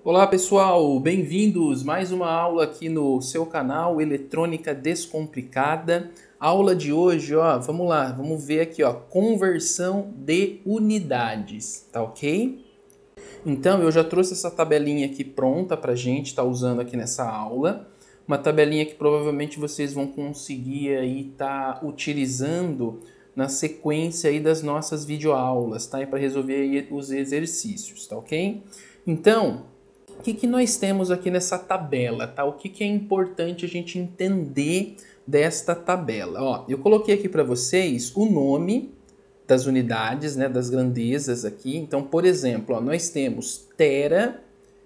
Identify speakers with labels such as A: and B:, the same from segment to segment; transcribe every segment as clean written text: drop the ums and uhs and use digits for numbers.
A: Olá pessoal, bem-vindos mais uma aula aqui no seu canal Eletrônica Descomplicada. Aula de hoje, ó, vamos lá, vamos ver aqui, ó, conversão de unidades, tá ok? Então eu já trouxe essa tabelinha aqui pronta pra gente estar usando aqui nessa aula. Uma tabelinha que provavelmente vocês vão conseguir aí estar utilizando na sequência aí das nossas videoaulas, tá? E para resolver aí os exercícios, tá ok? Então, o que nós temos aqui nessa tabela, tá? O que é importante a gente entender desta tabela? Ó, eu coloquei aqui para vocês o nome das unidades, né, das grandezas aqui. Então, por exemplo, ó, nós temos tera,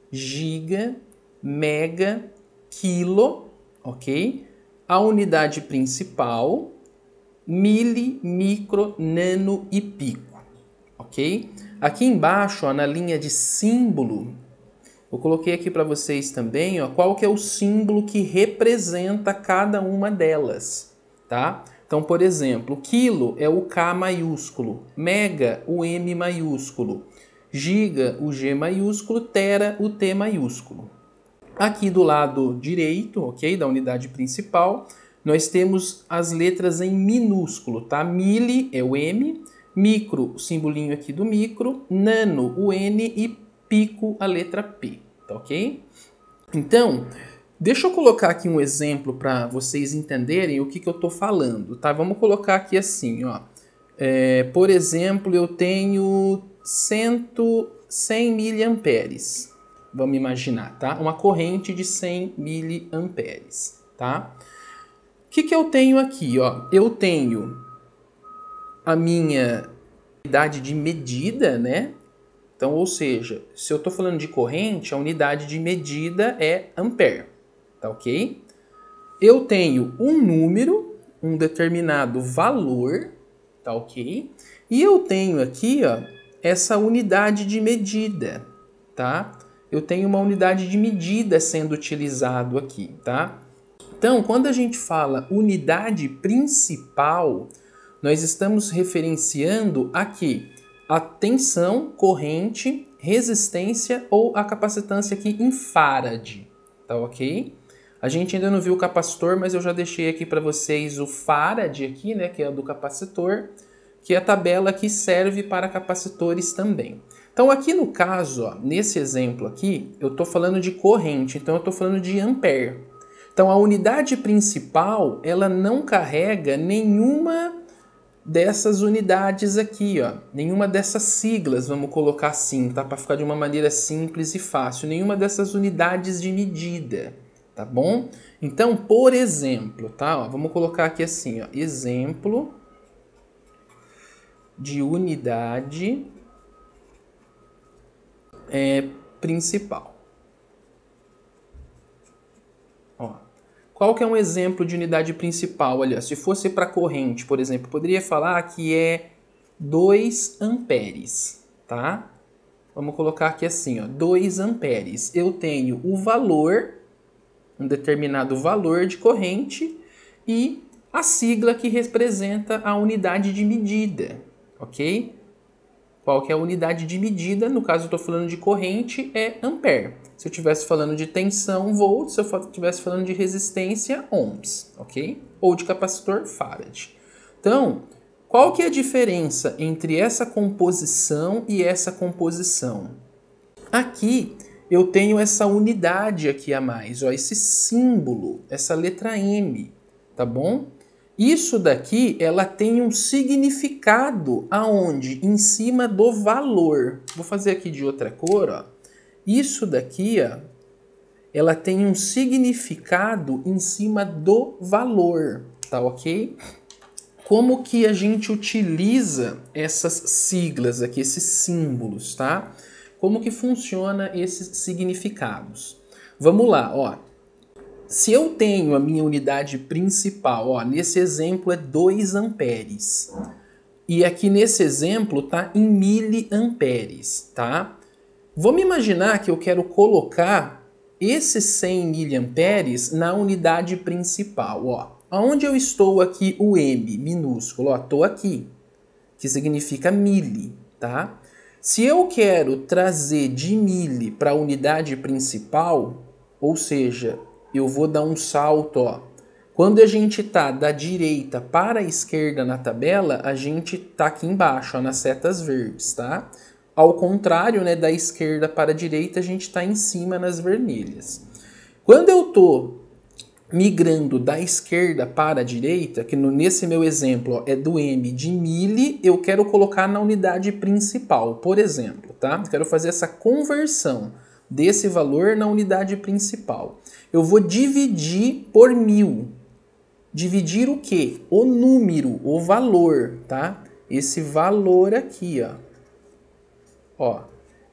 A: giga, mega, quilo, ok? A unidade principal, mili, micro, nano e pico, ok? Aqui embaixo, ó, na linha de símbolo, eu coloquei aqui para vocês também, ó, qual que é o símbolo que representa cada uma delas, tá? Então, por exemplo, quilo é o K maiúsculo, mega o M maiúsculo, giga o G maiúsculo, tera o T maiúsculo. Aqui do lado direito, ok, da unidade principal, nós temos as letras em minúsculo, tá? Mili é o M, micro, o simbolinho aqui do micro, nano o N e pico a letra P, tá ok? Então, deixa eu colocar aqui um exemplo para vocês entenderem o que eu estou falando, tá? Vamos colocar aqui assim, ó. Por exemplo, eu tenho 100 miliamperes. Vamos imaginar, tá? Uma corrente de 100 miliamperes, tá? O que eu tenho aqui, ó? Eu tenho a minha unidade de medida, né? Então, ou seja, se eu estou falando de corrente, a unidade de medida é ampere, tá ok? Eu tenho um número, um determinado valor, tá ok? E eu tenho aqui, ó, essa unidade de medida, tá? Eu tenho uma unidade de medida sendo utilizado aqui, tá? Então, quando a gente fala unidade principal, nós estamos referenciando aqui a tensão, corrente, resistência ou a capacitância aqui em farad, tá ok? A gente ainda não viu o capacitor, mas eu já deixei aqui para vocês o farad aqui, né, que é o do capacitor, que é a tabela que serve para capacitores também. Então aqui no caso, ó, nesse exemplo aqui, eu estou falando de corrente, então eu estou falando de ampere. Então a unidade principal, ela não carrega nenhuma dessas unidades aqui, ó, nenhuma dessas siglas, vamos colocar assim, tá? Para ficar de uma maneira simples e fácil, nenhuma dessas unidades de medida, tá bom? Então, por exemplo, tá? Ó, vamos colocar aqui assim, ó, exemplo de unidade principal. Ó. Qual que é um exemplo de unidade principal? Olha, se fosse para corrente, por exemplo, poderia falar que é 2 amperes, tá? Vamos colocar aqui assim, ó, 2 amperes. Eu tenho o valor, um determinado valor de corrente e a sigla que representa a unidade de medida, ok? Qual que é a unidade de medida? No caso, eu estou falando de corrente, é ampere. Se eu estivesse falando de tensão, volts. Se eu estivesse falando de resistência, ohms, ok? Ou de capacitor, farad. Então, qual que é a diferença entre essa composição e essa composição? Aqui, eu tenho essa unidade aqui a mais, ó, esse símbolo, essa letra M, tá bom? Isso daqui, ela tem um significado aonde? Em cima do valor. Vou fazer aqui de outra cor, ó. Isso daqui, ó, ela tem um significado em cima do valor, tá ok? Como que a gente utiliza essas siglas aqui, esses símbolos, tá? Como que funciona esses significados? Vamos lá, ó. Se eu tenho a minha unidade principal, ó, nesse exemplo é 2 amperes. E aqui nesse exemplo tá em miliamperes, tá? Vamos imaginar que eu quero colocar esses 100 miliamperes na unidade principal, ó. Onde eu estou aqui o M minúsculo, ó, tô aqui, que significa mili, tá? Se eu quero trazer de mili para a unidade principal, ou seja, eu vou dar um salto, ó. Quando a gente está da direita para a esquerda na tabela, a gente está aqui embaixo, ó, nas setas verdes, tá? Ao contrário, né, da esquerda para a direita, a gente está em cima nas vermelhas. Quando eu estou migrando da esquerda para a direita, que nesse meu exemplo ó, é do M de mili, eu quero colocar na unidade principal, por exemplo, tá? Eu quero fazer essa conversão desse valor na unidade principal. Eu vou dividir por 1000. Dividir o quê? O número, o valor, tá? Esse valor aqui, ó. Ó,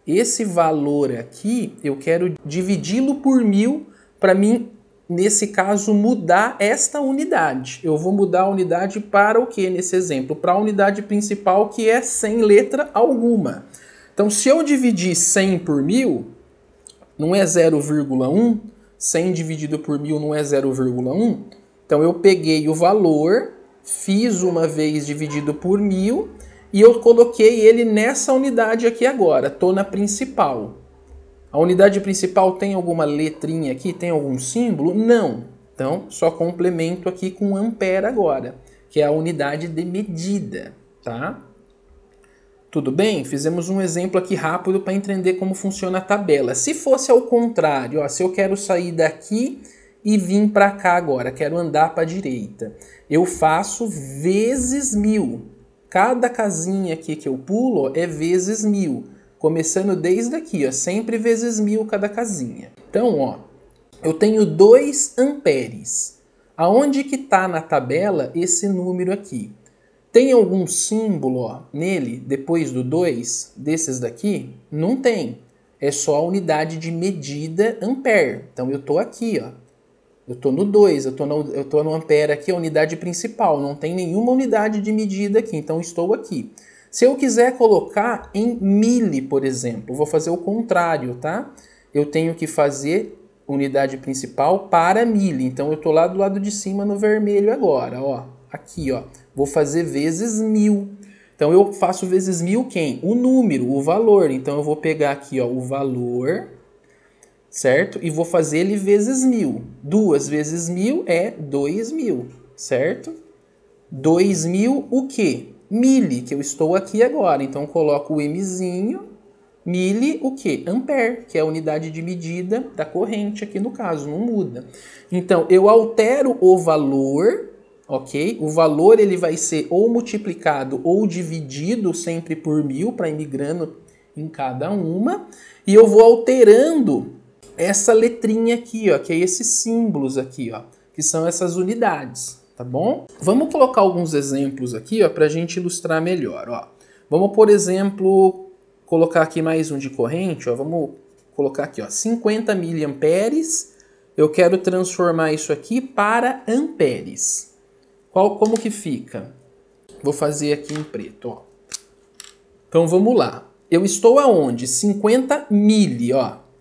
A: esse valor aqui, eu quero dividi-lo por 1000 para mim, nesse caso, mudar esta unidade. Eu vou mudar a unidade para o quê nesse exemplo? Para a unidade principal, que é sem letra alguma. Então, se eu dividir 100 por 1000, não é 0,1. 100 dividido por 1000 não é 0,1. Então, eu peguei o valor, fiz uma vez dividido por 1000 e eu coloquei ele nessa unidade aqui agora. Estou na principal. A unidade principal tem alguma letrinha aqui? Tem algum símbolo? Não. Então, só complemento aqui com ampere agora, que é a unidade de medida, tá? Tudo bem? Fizemos um exemplo aqui rápido para entender como funciona a tabela. Se fosse ao contrário, ó, se eu quero sair daqui e vir para cá agora, quero andar para a direita, eu faço vezes 1000. Cada casinha aqui que eu pulo ó, é vezes 1000. Começando desde aqui, ó, sempre vezes 1000 cada casinha. Então, ó, eu tenho 2 amperes. Aonde que está na tabela esse número aqui? Tem algum símbolo ó, nele, depois do 2, desses daqui? Não tem. É só a unidade de medida ampere. Então, eu estou aqui, ó. Eu estou no 2, eu estou no ampere aqui, a unidade principal. Não tem nenhuma unidade de medida aqui, então estou aqui. Se eu quiser colocar em mili, por exemplo, vou fazer o contrário, tá? Eu tenho que fazer unidade principal para mili. Então, eu estou lá do lado de cima no vermelho agora, ó. Aqui, ó. Vou fazer vezes 1000. Então, eu faço vezes 1000 quem? O número, o valor. Então, eu vou pegar aqui, ó, o valor, certo? E vou fazer ele vezes 1000. 2 vezes 1000 é 2000, certo? 2000 o quê? Mili, que eu estou aqui agora. Então, coloco o Mzinho. Mili, o quê? Ampere, que é a unidade de medida da corrente aqui no caso, não muda. Então, eu altero o valor, ok? O valor ele vai ser ou multiplicado ou dividido sempre por 1000 para ir migrando em cada uma. E eu vou alterando essa letrinha aqui, ó, que é esses símbolos aqui, ó, que são essas unidades. Tá bom? Vamos colocar alguns exemplos aqui para a gente ilustrar melhor. Ó. Vamos, por exemplo, colocar aqui mais um de corrente. Ó. Vamos colocar aqui ó, 50 miliamperes. Eu quero transformar isso aqui para amperes. Como que fica? Vou fazer aqui em preto. Ó. Então vamos lá. Eu estou aonde? 50 mili.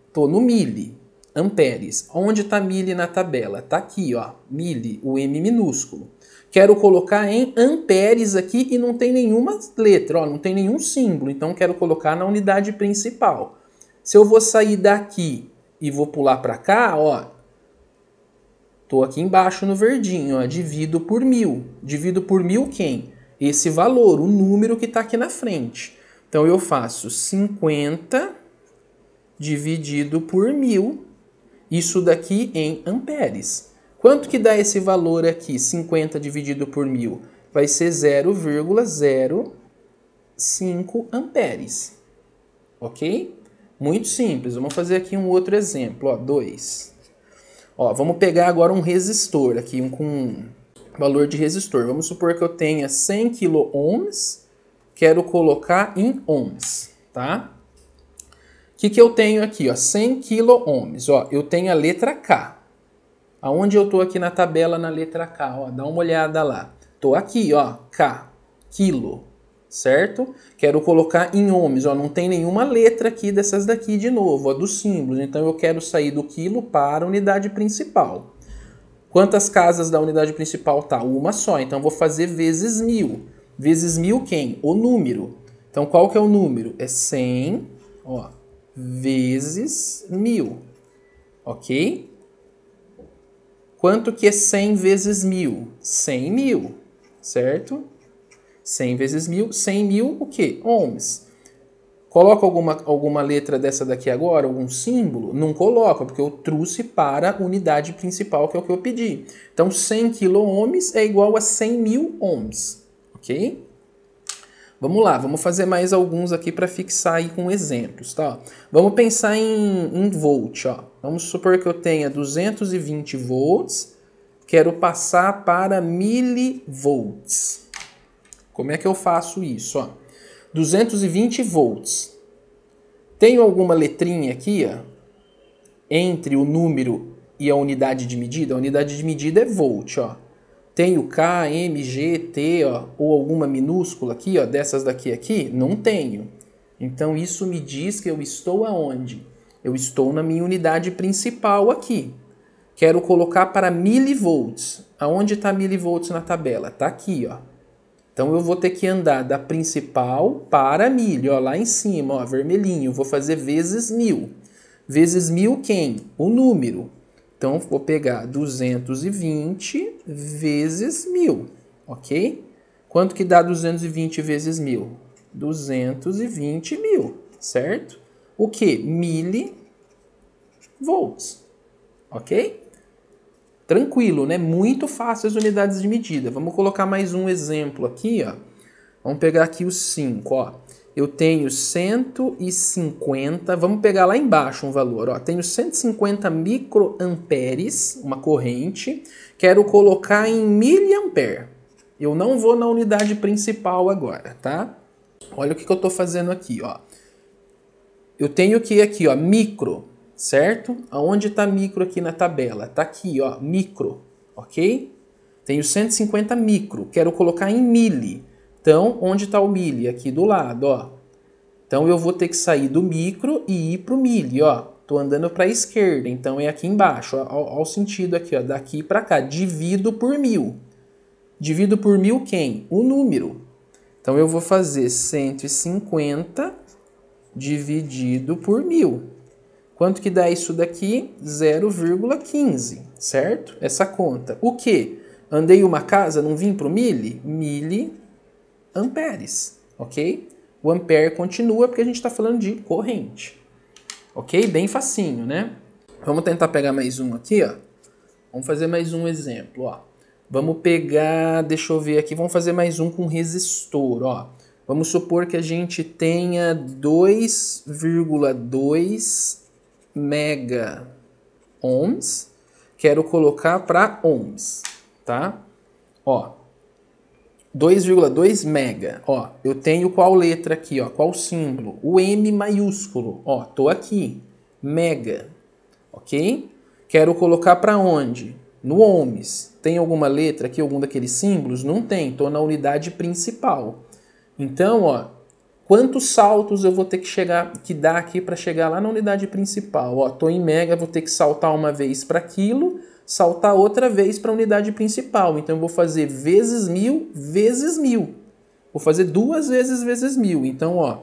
A: Estou no mili. Amperes. Onde está mili na tabela? Está aqui, ó, mili, o M minúsculo. Quero colocar em amperes aqui e não tem nenhuma letra, ó, não tem nenhum símbolo. Então, quero colocar na unidade principal. Se eu vou sair daqui e vou pular para cá, ó, estou aqui embaixo no verdinho, ó, divido por 1000. Divido por 1000 quem? Esse valor, o número que está aqui na frente. Então, eu faço 50 dividido por 1000. Isso daqui em amperes. Quanto que dá esse valor aqui, 50 dividido por 1000? Vai ser 0,05 amperes. Ok? Muito simples. Vamos fazer aqui um outro exemplo. Ó, 2. Ó, vamos pegar agora um resistor, aqui com valor de resistor. Vamos supor que eu tenha 100 kΩ, quero colocar em ohms, tá? O que eu tenho aqui? Ó, 100 kΩ. Ó, eu tenho a letra K. Aonde eu estou aqui na tabela na letra K? Ó, dá uma olhada lá. Estou aqui, ó, K, quilo, certo? Quero colocar em ohms. Ó, não tem nenhuma letra aqui dessas daqui de novo, ó, dos símbolos. Então, eu quero sair do quilo para a unidade principal. Quantas casas da unidade principal tá? Uma só. Então, vou fazer vezes 1000. Vezes 1000 quem? O número. Então, qual que é o número? É 100, ó, vezes 1000, ok? Quanto que é 100 vezes 1000? 100 mil, certo? 100 vezes 1000, 100 mil o quê? Ohms. Coloca alguma letra dessa daqui agora, algum símbolo? Não coloca, porque eu trouxe para a unidade principal, que é o que eu pedi. Então, 100 kΩ é igual a 100 mil ohms, ok? Vamos lá, vamos fazer mais alguns aqui para fixar aí com exemplos, tá? Vamos pensar em volt, ó. Vamos supor que eu tenha 220 volts, quero passar para milivolts. Como é que eu faço isso, ó? 220 volts. Tenho alguma letrinha aqui, ó, entre o número e a unidade de medida? A unidade de medida é volt, ó. Tenho K, M, G, T, ó, ou alguma minúscula aqui, ó, dessas daqui aqui? Não tenho. Então isso me diz que eu estou aonde? Eu estou na minha unidade principal aqui. Quero colocar para milivolts. Aonde está milivolts na tabela? Está aqui, ó. Então eu vou ter que andar da principal para milho, ó, lá em cima, ó, vermelhinho. Vou fazer vezes 1000. Vezes 1000 quem? O número. Então, vou pegar 220 vezes 1000, ok? Quanto que dá 220 vezes 1000? 220 mil, certo? O que? Milivolts, ok? Tranquilo, né? Muito fácil as unidades de medida. Vamos colocar mais um exemplo aqui, ó. Vamos pegar aqui os 5, ó. Eu tenho 150, vamos pegar lá embaixo um valor, ó. Tenho 150 microamperes, uma corrente, quero colocar em miliampere. Eu não vou na unidade principal agora, tá? Olha o que eu estou fazendo aqui, ó. Eu tenho que aqui, ó, micro, certo? Aonde está micro aqui na tabela? Tá aqui, ó, micro, ok? Tenho 150 micro, quero colocar em mili. Então, onde está o milli? Aqui do lado, ó. Então, eu vou ter que sair do micro e ir para o milli, ó. Estou andando para a esquerda, então é aqui embaixo. Ó o sentido aqui, ó, daqui para cá. Divido por 1000. Divido por 1000 quem? O número. Então, eu vou fazer 150 dividido por 1000. Quanto que dá isso daqui? 0,15, certo? Essa conta. O quê? Andei uma casa, não vim para o milli? Miliamperes, ok? O ampere continua porque a gente está falando de corrente, ok? Bem facinho, né? Vamos tentar pegar mais um aqui, ó. Vamos fazer mais um exemplo, ó. Vamos pegar, deixa eu ver aqui, vamos fazer mais um com resistor, ó. Vamos supor que a gente tenha 2,2 mega ohms. Quero colocar para ohms, tá? Ó. 2,2 mega, ó, eu tenho qual letra aqui, ó, qual símbolo? O M maiúsculo, ó, tô aqui, mega, ok? Quero colocar para onde? No ohms. Tem alguma letra aqui, algum daqueles símbolos? Não tem, tô na unidade principal. Então, ó, quantos saltos eu vou ter que dar aqui para chegar lá na unidade principal? Ó, tô em mega, vou ter que saltar uma vez para quilo, saltar outra vez para a unidade principal. Então, eu vou fazer vezes 1000 vezes 1000. Vou fazer 2 vezes 1000. Então, ó,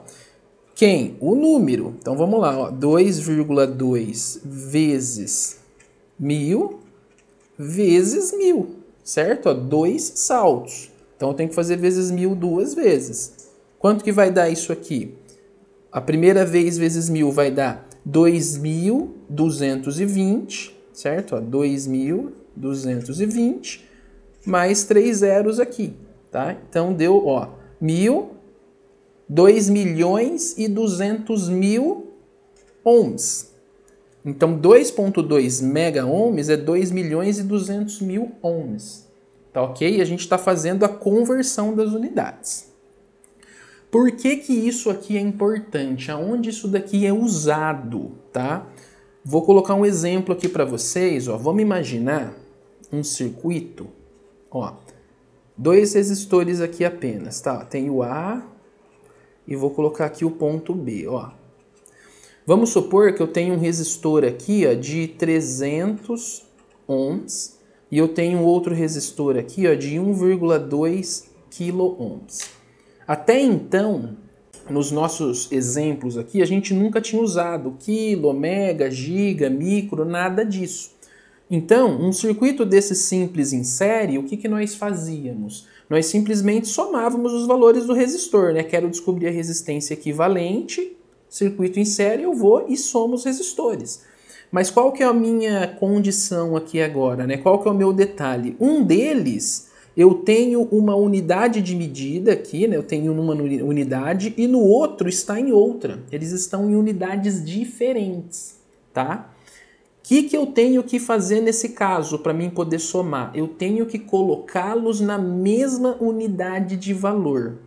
A: quem? O número. Então, vamos lá, ó, 2,2 vezes 1000 vezes 1000, certo? Ó, 2 saltos. Então, eu tenho que fazer vezes 1000 2 vezes. Quanto que vai dar isso aqui? A primeira vez vezes 1000 vai dar 2.220, certo? 2.220 mais 3 zeros aqui, tá? Então deu, ó, 2.200.000 ohms. Então 2,2 mega ohms é 2.200.000 ohms, tá ok? E a gente está fazendo a conversão das unidades. Por que que isso aqui é importante? Aonde isso daqui é usado, tá? Vou colocar um exemplo aqui para vocês, ó. Vamos imaginar um circuito, ó. 2 resistores aqui apenas, tá? Tem o A e vou colocar aqui o ponto B, ó. Vamos supor que eu tenho um resistor aqui, ó, de 300 ohms e eu tenho outro resistor aqui, ó, de 1,2 kΩ. Até então, nos nossos exemplos aqui, a gente nunca tinha usado quilo, mega, giga, micro, nada disso. Então, um circuito desse simples em série, o que nós fazíamos? Nós simplesmente somávamos os valores do resistor, né? Quero descobrir a resistência equivalente, circuito em série, eu vou e somo os resistores. Mas qual que é a minha condição aqui agora, né? Qual que é o meu detalhe? Um deles, eu tenho uma unidade de medida aqui, né? Eu tenho numa unidade e no outro está em outra. Eles estão em unidades diferentes, tá? O que eu tenho que fazer nesse caso para mim poder somar? Eu tenho que colocá-los na mesma unidade de valor,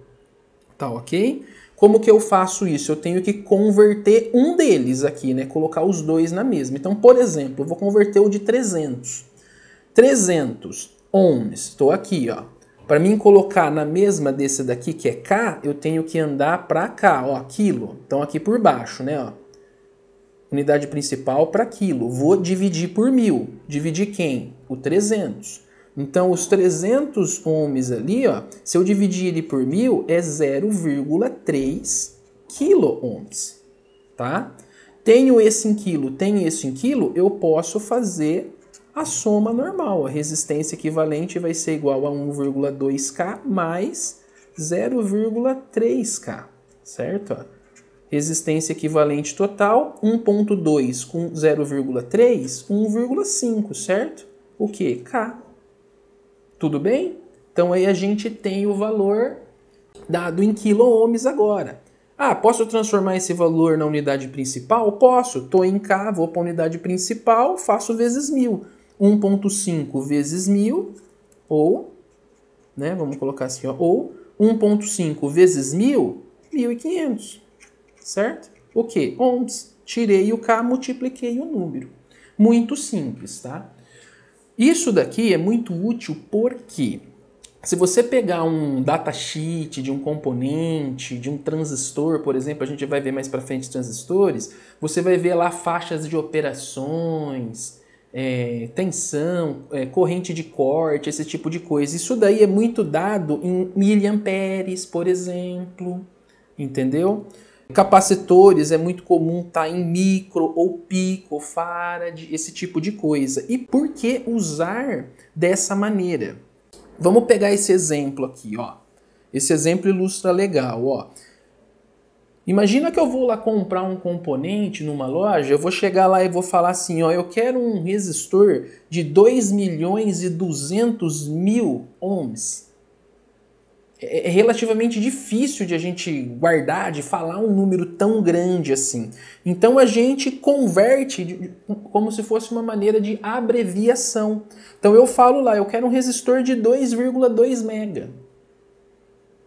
A: tá ok? Como que eu faço isso? Eu tenho que converter um deles aqui, né? Colocar os dois na mesma. Então, por exemplo, eu vou converter o de 300. 300 ohms. Estou aqui, ó. Para mim colocar na mesma desse daqui, que é K, eu tenho que andar para cá, ó, quilo. Então, aqui por baixo, né, ó. Unidade principal para quilo. Vou dividir por 1000. Dividir quem? O 300. Então, os 300 ohms ali, ó, se eu dividir ele por 1000, é 0,3 quilo-ohms, tá? Tenho esse em quilo, eu posso fazer a soma normal. A resistência equivalente vai ser igual a 1,2K mais 0,3K, certo? Resistência equivalente total, 1,2 com 0,3, 1,5, certo? O que? K. Tudo bem? Então aí a gente tem o valor dado em quilo-ohms agora. Ah, posso transformar esse valor na unidade principal? Posso. Estou em K, vou para a unidade principal, faço vezes 1000. 1,5 vezes 1000, ou, né, vamos colocar assim, ó, ou 1,5 vezes 1000, 1500, certo? O que? Ohms. Tirei o K, multipliquei o número. Muito simples, tá? Isso daqui é muito útil porque se você pegar um datasheet de um componente, de um transistor, por exemplo, a gente vai ver mais para frente transistores, você vai ver lá faixas de operações, tensão, corrente de corte, esse tipo de coisa. Isso daí é muito dado em miliamperes, por exemplo, entendeu? Capacitores é muito comum estar em micro ou pico, farad, esse tipo de coisa. E por que usar dessa maneira? Vamos pegar esse exemplo aqui, ó. Esse exemplo ilustra legal, ó. Imagina que eu vou lá comprar um componente numa loja, eu vou chegar lá e vou falar assim, ó, eu quero um resistor de 2.200.000 ohms. É relativamente difícil de a gente guardar, de falar um número tão grande assim. Então a gente converte como se fosse uma maneira de abreviação. Então eu falo lá, eu quero um resistor de 2,2 mega.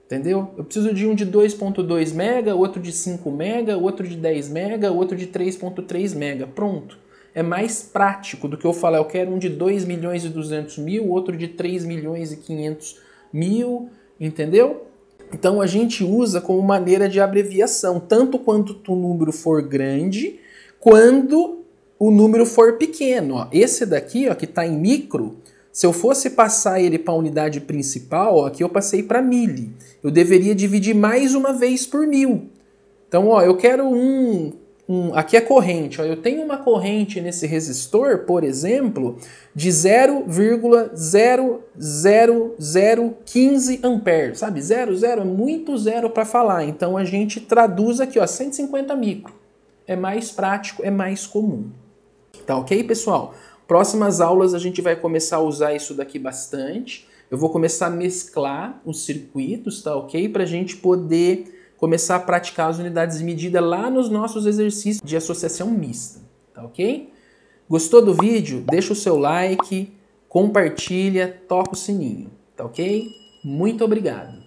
A: Entendeu? Eu preciso de um de 2,2 mega, outro de 5 mega, outro de 10 mega, outro de 3,3 mega. Pronto. É mais prático do que eu falar, eu quero um de 2.200.000, outro de 3.500.000, entendeu? Então a gente usa como maneira de abreviação, tanto quando o número for grande, quando o número for pequeno. Ó. Esse daqui, ó, que está em micro, se eu fosse passar ele para a unidade principal, ó, aqui eu passei para mili. Eu deveria dividir mais uma vez por 1000. Então, ó, eu quero aqui é corrente. Ó, eu tenho uma corrente nesse resistor, por exemplo, de 0,00015 amperes. Sabe, 0 é muito zero para falar. Então, a gente traduz aqui, ó, 150 micro. É mais prático, é mais comum. Tá ok, pessoal? Próximas aulas a gente vai começar a usar isso daqui bastante. Eu vou começar a mesclar os circuitos, tá ok? Para a gente poder começar a praticar as unidades de medida lá nos nossos exercícios de associação mista, tá ok? Gostou do vídeo? Deixa o seu like, compartilha, toca o sininho, tá ok? Muito obrigado!